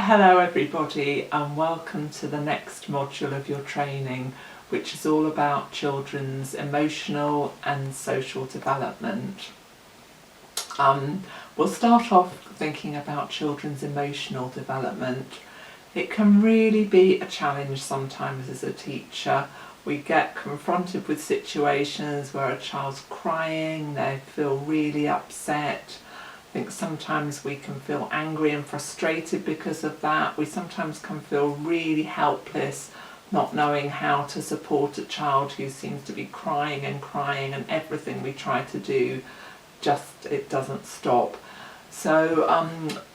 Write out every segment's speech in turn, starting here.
Hello everybody, and welcome to the next module of your training, which is all about children's emotional and social development. We'll start off thinking about children's emotional development. It can really be a challenge sometimes as a teacher. We get confronted with situations where a child's crying, they feel really upset. I think sometimes we can feel angry and frustrated because of that. We sometimes can feel really helpless, not knowing how to support a child who seems to be crying and everything we try to do it doesn't stop. So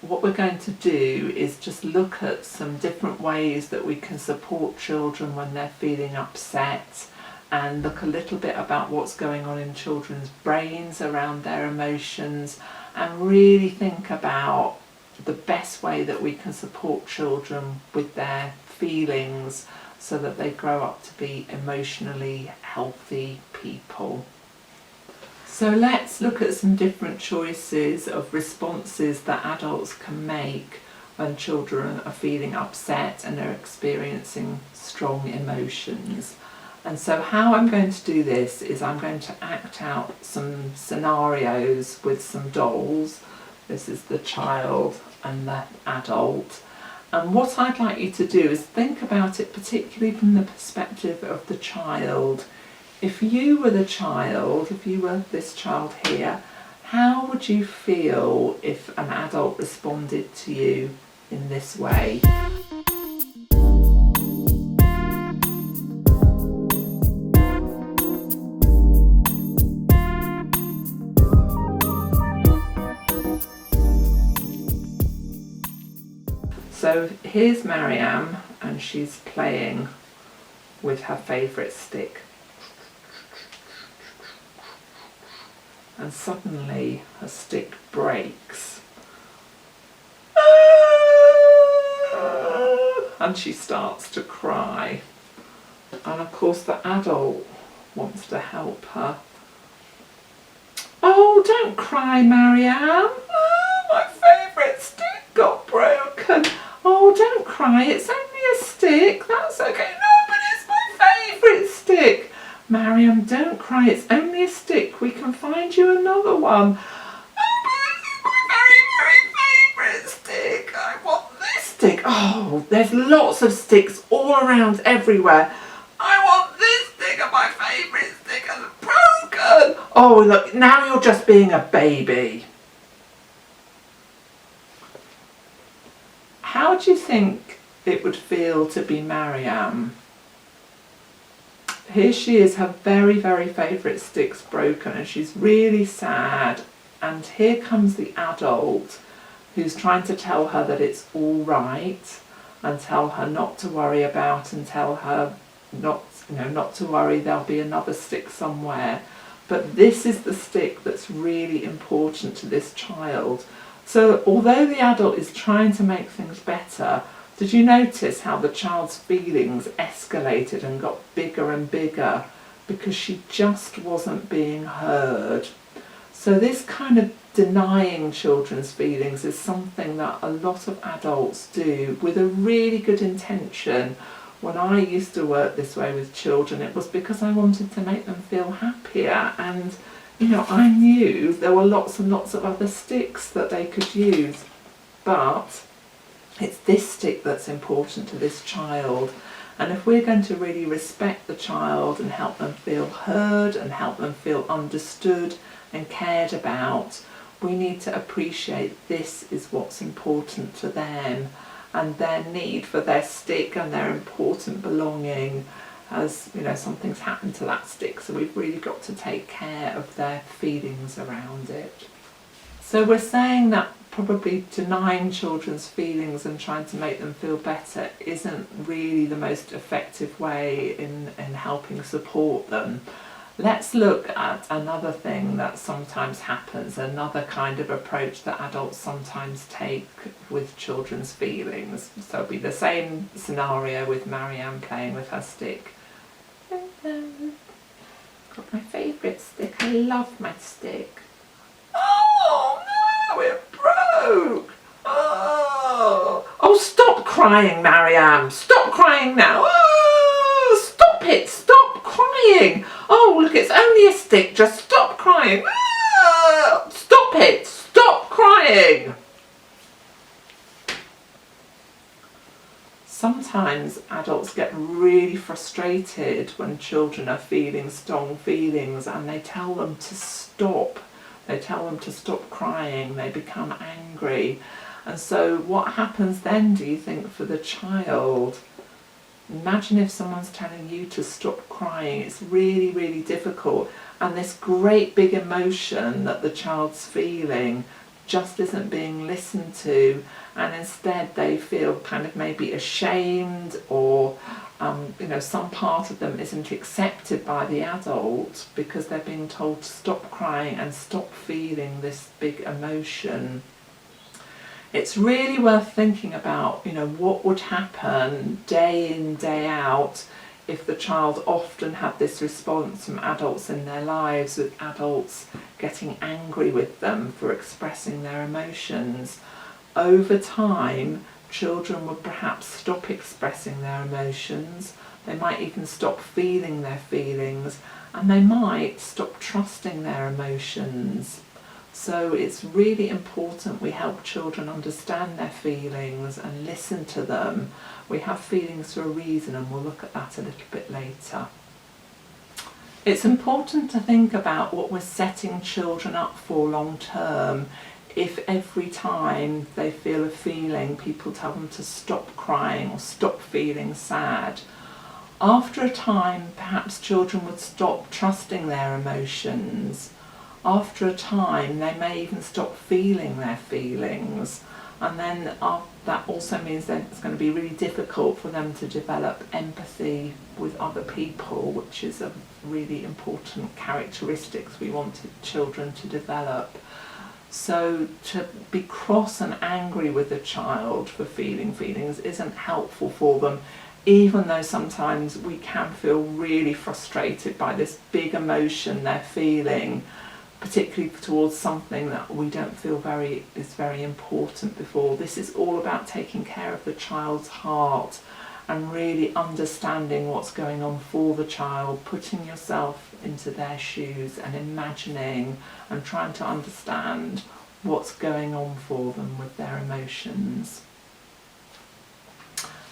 what we're going to do is just look at some different ways that we can support children when they're feeling upset, and look a little bit about what's going on in children's brains around their emotions, and really think about the best way that we can support children with their feelings so that they grow up to be emotionally healthy people. So let's look at some different choices of responses that adults can make when children are feeling upset and are experiencing strong emotions. And so how I'm going to do this is I'm going to act out some scenarios with some dolls. This is the child and the adult. And what I'd like you to do is think about it particularly from the perspective of the child. If you were the child, if you were this child here, how would you feel if an adult responded to you in this way? So here's Mariam, and she's playing with her favourite stick. And suddenly her stick breaks. And she starts to cry. And of course the adult wants to help her. Oh, don't cry, Mariam. Oh, my favourite stick got broken. Oh, don't cry, it's only a stick. That's okay. No, but it's my favourite stick. Mariam, don't cry, it's only a stick. We can find you another one. Oh, but this is my very, very favourite stick. I want this stick. Oh, there's lots of sticks all around everywhere. I want this stick, and my favourite stick is broken. Oh, look, now you're just being a baby. How do you think it would feel to be Mariam? Here she is, her very, very favourite stick's broken, and she's really sad. And here comes the adult who's trying to tell her that it's all right, and tell her not to worry about, and tell her not to worry, there'll be another stick somewhere. But this is the stick that's really important to this child. So although the adult is trying to make things better, did you notice how the child's feelings escalated and got bigger and bigger because she just wasn't being heard? So this kind of denying children's feelings is something that a lot of adults do with a really good intention. When I used to work this way with children, it was because I wanted to make them feel happier, and I knew there were lots and lots of other sticks that they could use, but it's this stick that's important to this child. And if we're going to really respect the child and help them feel heard and help them feel understood and cared about, we need to appreciate this is what's important to them, and their need for their stick and their important belonging as something's happened to that stick, so we've really got to take care of their feelings around it. So we're saying that probably denying children's feelings and trying to make them feel better isn't really the most effective way in helping support them. Let's look at another thing that sometimes happens, another kind of approach that adults sometimes take with children's feelings. So it'll be the same scenario with Mariam playing with her stick. Got my favourite stick, I love my stick. Oh no, it broke! Oh, Oh, stop crying, Marianne. Stop crying now. Oh, stop it. Stop crying. Oh, look, it's only a stick. Just stop crying. Oh, stop it. Stop crying. Sometimes adults get really frustrated when children are feeling strong feelings and they tell them to stop. They tell them to stop crying. They become angry. And so what happens then, do you think, for the child? Imagine if someone's telling you to stop crying. It's really, really difficult. And this great big emotion that the child's feeling just isn't being listened to, and instead they feel kind of maybe ashamed, or some part of them isn't accepted by the adult because they're being told to stop crying and stop feeling this big emotion. It's really worth thinking about, what would happen day in, day out if the child often had this response from adults in their lives, with adults getting angry with them for expressing their emotions. Over time, children would perhaps stop expressing their emotions. They might even stop feeling their feelings, and they might stop trusting their emotions. So it's really important we help children understand their feelings and listen to them. We have feelings for a reason, and we'll look at that a little bit later. It's important to think about what we're setting children up for long term. If every time they feel a feeling, people tell them to stop crying or stop feeling sad. After a time, perhaps children would stop trusting their emotions. After a time, they may even stop feeling their feelings, and then that also means that it's going to be really difficult for them to develop empathy with other people, which is a really important characteristics we wanted children to develop. So to be cross and angry with a child for feeling feelings isn't helpful for them, even though sometimes we can feel really frustrated by this big emotion they're feeling, particularly towards something that we don't feel is very important before. This is all about taking care of the child's heart and really understanding what's going on for the child, putting yourself into their shoes and imagining and trying to understand what's going on for them with their emotions.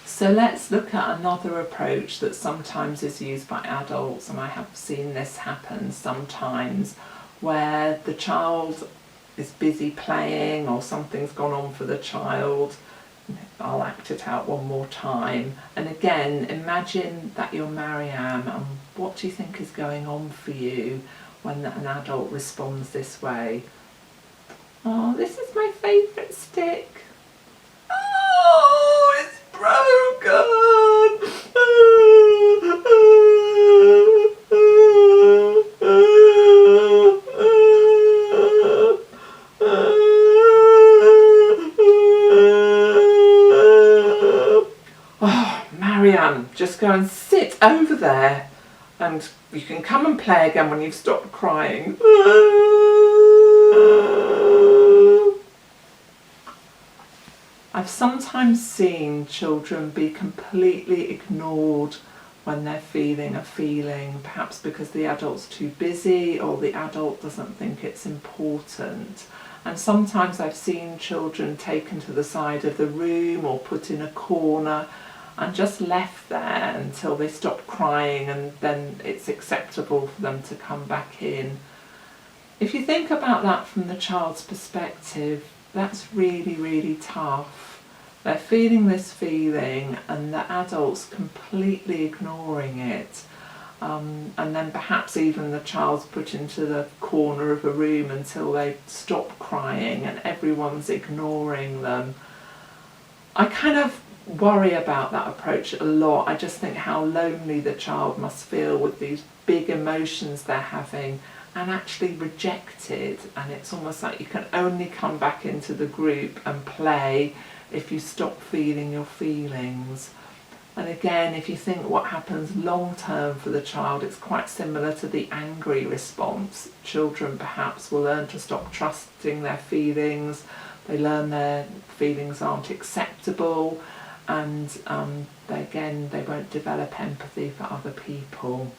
So let's look at another approach that sometimes is used by adults, and I have seen this happen sometimes, where the child is busy playing or something's gone on for the child. I'll act it out one more time. And again, imagine that you're Marianne, and what do you think is going on for you when an adult responds this way? Oh, this is my favourite stick. Oh, it's broken. Oh, Marianne, just go and sit over there, and you can come and play again when you've stopped crying. I've sometimes seen children be completely ignored when they're feeling a feeling, perhaps because the adult's too busy or the adult doesn't think it's important. And sometimes I've seen children taken to the side of the room or put in a corner and just left there until they stop crying, and then it's acceptable for them to come back in. If you think about that from the child's perspective, that's really, really tough. They're feeling this feeling and the adult's completely ignoring it. And then perhaps even the child's put into the corner of a room until they stop crying and everyone's ignoring them. I kind of worry about that approach a lot. I just think how lonely the child must feel with these big emotions they're having and actually rejected, and it's almost like you can only come back into the group and play if you stop feeling your feelings. And again, if you think what happens long term for the child, it's quite similar to the angry response. Children perhaps will learn to stop trusting their feelings, they learn their feelings aren't acceptable, and they won't develop empathy for other people.